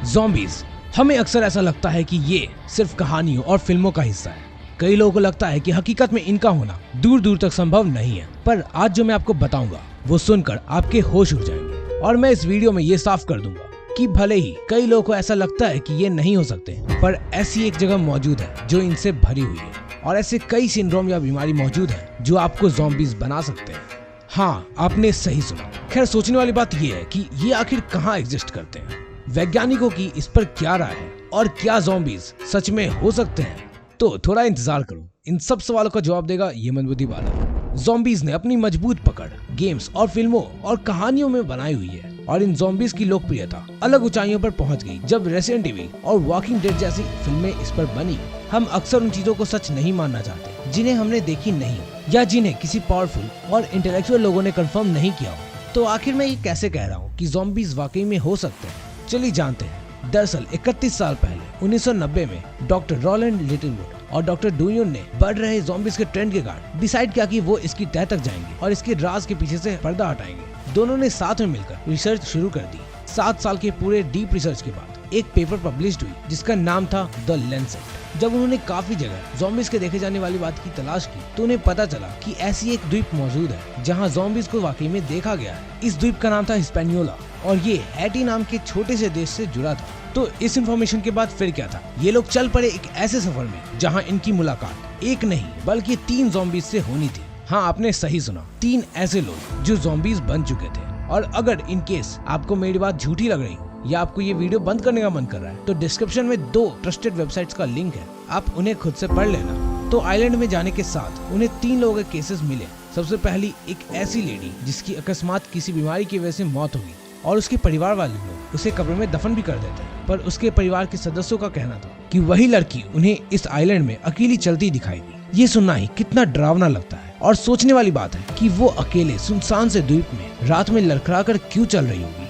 Zombies, हमें अक्सर ऐसा लगता है कि ये सिर्फ कहानियों और फिल्मों का हिस्सा है। कई लोगों को लगता है कि हकीकत में इनका होना दूर दूर तक संभव नहीं है। पर आज जो मैं आपको बताऊंगा वो सुनकर आपके होश उड़ जाएंगे। और मैं इस वीडियो में ये साफ कर दूंगा कि भले ही कई लोगों को ऐसा लगता है कि ये नहीं हो सकते, पर ऐसी एक जगह मौजूद है जो इनसे भरी हुई है। और ऐसे कई सिंड्रोम या बीमारी मौजूद है जो आपको ज़ॉम्बीज़ बना सकते हैं। हाँ, आपने सही सुना। खैर, सोचने वाली बात ये है कि ये आखिर कहाँ एग्जिस्ट करते हैं, वैज्ञानिकों की इस पर क्या राय है और क्या ज़ॉम्बीज़ सच में हो सकते हैं। तो थोड़ा इंतजार करो, इन सब सवालों का जवाब देगा ये मंदबुद्धि वाला। ज़ॉम्बीज़ ने अपनी मजबूत पकड़ गेम्स और फिल्मों और कहानियों में बनाई हुई है, और इन ज़ॉम्बीज़ की लोकप्रियता अलग ऊंचाइयों पर पहुंच गई जब रेसिडेंट इविल और वॉकिंग डेड जैसी फिल्में इस पर बनी। हम अक्सर उन चीजों को सच नहीं मानना चाहते जिन्हें हमने देखी नहीं या जिन्हें किसी पावरफुल और इंटेलेक्चुअल लोगों ने कंफर्म नहीं किया हो। तो आखिर मैं ये कैसे कह रहा हूँ कि ज़ॉम्बीज़ वाकई में हो सकते हैं? चलिए जानते हैं। दरअसल 31 साल पहले 1990 में डॉक्टर रोलैंड लिटिलवुड और डॉक्टर डूयून ने बढ़ रहे ज़ॉम्बीज़ के ट्रेंड के कारण डिसाइड किया कि वो इसकी तह तक जाएंगे और इसके राज के पीछे से पर्दा हटाएंगे। दोनों ने साथ में मिलकर रिसर्च शुरू कर दी। 7 साल के पूरे डीप रिसर्च के बाद एक पेपर पब्लिश्ड हुई जिसका नाम था द लैंसेट। जब उन्होंने काफी जगह ज़ॉम्बीज़ के देखे जाने वाली बात की तलाश की तो उन्हें पता चला कि ऐसी एक द्वीप मौजूद है जहां ज़ॉम्बीज़ को वाकई में देखा गया है। इस द्वीप का नाम था हिस्पैनियोला और ये हैटी नाम के छोटे से देश से जुड़ा था। तो इस इंफॉर्मेशन के बाद फिर क्या था, ये लोग चल पड़े एक ऐसे सफर में जहां इनकी मुलाकात एक नहीं बल्कि 3 ज़ॉम्बीज़ से होनी थी। हाँ, आपने सही सुना, 3 ऐसे लोग जो ज़ॉम्बीज़ बन चुके थे। और अगर इन केस आपको मेरी बात झूठी लग रही या आपको ये वीडियो बंद करने का मन कर रहा है तो डिस्क्रिप्शन में 2 ट्रस्टेड वेबसाइट्स का लिंक है, आप उन्हें खुद से पढ़ लेना। तो आइलैंड में जाने के साथ उन्हें 3 लोगों के केसेस मिले। सबसे पहली एक ऐसी लेडी जिसकी अकस्मात किसी बीमारी की वजह से मौत हो गई और उसके परिवार वाले लोग उसे कब्र में दफन भी कर देते, पर उसके परिवार के सदस्यों का कहना था कि वही लड़की उन्हें इस आइलैंड में अकेली चलती दिखाई दी। ये सुनना ही कितना डरावना लगता है। और सोचने वाली बात है कि वो अकेले सुनसान से द्वीप में रात में लड़खड़ा कर क्यों चल रही होगी।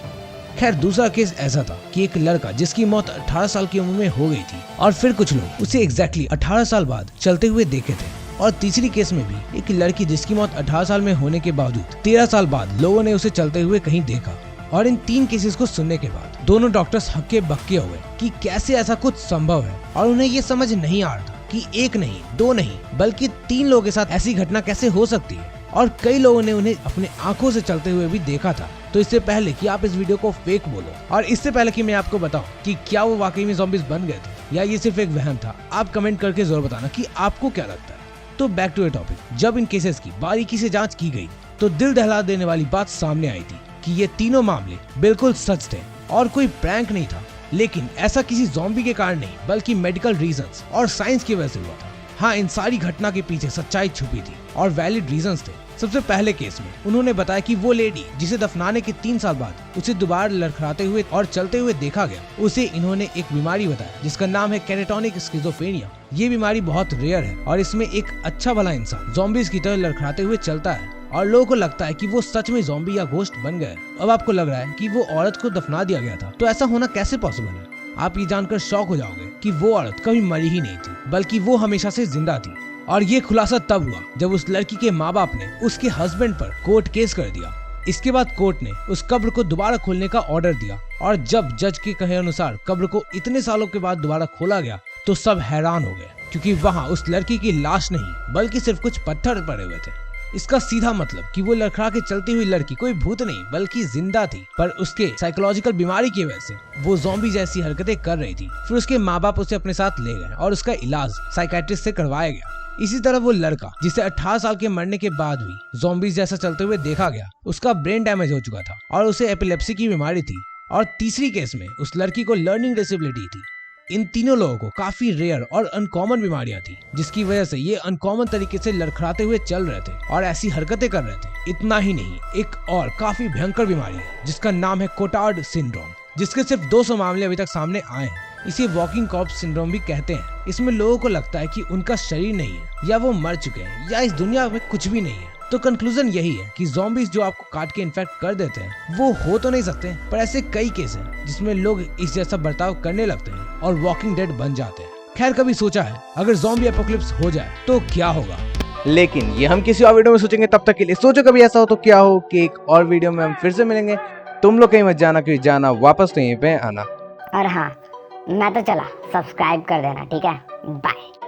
खैर, दूसरा केस ऐसा था कि एक लड़का जिसकी मौत 18 साल की उम्र में हो गई थी और फिर कुछ लोग उसे एग्जैक्टली 18 साल बाद चलते हुए देखे थे। और तीसरी केस में भी एक लड़की जिसकी मौत 18 साल में होने के बावजूद 13 साल बाद लोगों ने उसे चलते हुए कहीं देखा। और इन 3 केसेस को सुनने के बाद दोनों डॉक्टर्स हक्के बक्के हुए कि कैसे ऐसा कुछ संभव है। और उन्हें ये समझ नहीं आ रहा था कि 1 नहीं 2 नहीं बल्कि 3 लोगों के साथ ऐसी घटना कैसे हो सकती है। और कई लोगों ने उन्हें अपने आंखों से चलते हुए भी देखा था। तो इससे पहले कि आप इस वीडियो को फेक बोलो और इससे पहले कि मैं आपको बताऊं कि क्या वो वाकई में ज़ॉम्बीज़ बन गए थे या ये सिर्फ एक वहम था, आप कमेंट करके जरूर बताना कि आपको क्या लगता है। तो बैक टू द टॉपिक। जब इन केसेस की बारीकी से जांच की गई तो दिल दहला देने वाली बात सामने आई थी कि ये तीनों मामले बिल्कुल सच थे और कोई प्रैंक नहीं था। लेकिन ऐसा किसी ज़ॉम्बी के कारण नहीं बल्कि मेडिकल रीजंस और साइंस की वजह से हुआ था। हाँ, इन सारी घटना के पीछे सच्चाई छुपी थी और वैलिड रीजंस थे। सबसे पहले केस में उन्होंने बताया कि वो लेडी जिसे दफनाने के 3 साल बाद उसे दोबारा लड़खड़ाते हुए और चलते हुए देखा गया, उसे इन्होंने एक बीमारी बताया जिसका नाम है कैटाटोनिक स्किज़ोफ्रेनिया। ये बीमारी बहुत रेयर है और इसमें एक अच्छा भला इंसान ज़ॉम्बीज़ की तरह लड़खड़ाते हुए चलता है और लोगों को लगता है कि वो सच में ज़ॉम्बी या घोस्ट बन गए। अब आपको लग रहा है कि वो औरत को दफना दिया गया था, तो ऐसा होना कैसे पॉसिबल है? आप ये जानकर शॉक हो जाओगे कि वो औरत कभी मरी ही नहीं थी बल्कि वो हमेशा से जिंदा थी। और ये खुलासा तब हुआ जब उस लड़की के माँ बाप ने उसके हस्बैंड पर कोर्ट केस कर दिया। इसके बाद कोर्ट ने उस कब्र को दोबारा खोलने का ऑर्डर दिया और जब जज के कहे अनुसार कब्र को इतने सालों के बाद दोबारा खोला गया तो सब हैरान हो गए, क्योंकि वहाँ उस लड़की की लाश नहीं बल्कि सिर्फ कुछ पत्थर पड़े हुए थे। इसका सीधा मतलब कि वो लड़खड़ा के चलती हुई लड़की कोई भूत नहीं बल्कि जिंदा थी, पर उसके साइकोलॉजिकल बीमारी की वजह से वो ज़ॉम्बी जैसी हरकतें कर रही थी। फिर उसके माँ बाप उसे अपने साथ ले गए और उसका इलाज साइकेट्रिस्ट से करवाया गया। इसी तरह वो लड़का जिसे 18 साल के मरने के बाद भी ज़ॉम्बीज़ जैसा चलते हुए देखा गया, उसका ब्रेन डैमेज हो चुका था और उसे एपिलेप्सी की बीमारी थी। और तीसरी केस में उस लड़की को लर्निंग डिसेबिलिटी थी। इन तीनों लोगों को काफी रेयर और अनकॉमन बीमारियां थी जिसकी वजह से ये अनकॉमन तरीके से लड़खड़ाते हुए चल रहे थे और ऐसी हरकतें कर रहे थे। इतना ही नहीं, एक और काफी भयंकर बीमारी है जिसका नाम है कोटार्ड सिंड्रोम, जिसके सिर्फ 200 मामले अभी तक सामने आए हैं। इसे वॉकिंग कॉर्प्स सिंड्रोम भी कहते हैं। इसमें लोगों को लगता है कि उनका शरीर नहीं है या वो मर चुके हैं या इस दुनिया में कुछ भी नहीं है। तो कंक्लूजन यही है कि ज़ॉम्बीज़ जो आपको काट के इन्फेक्ट कर देते हैं वो हो तो नहीं सकते, पर ऐसे कई केस हैं जिसमें लोग इस जैसा बर्ताव करने लगते हैं और वॉकिंग डेड बन जाते हैं। खैर कभी सोचा है अगर ज़ॉम्बी एपोकलिप्स हो जाए तो क्या होगा? लेकिन ये हम किसी और वीडियो में सोचेंगे। तब तक के लिए सोचो कभी ऐसा हो तो क्या हो कि एक और वीडियो में हम फिर से मिलेंगे। तुम लोग कहीं मत जाना, क्योंकि जाना वापस तो यहीं पे आना। और हाँ, मैं तो चला, सब्सक्राइब कर देना, ठीक है? बाय।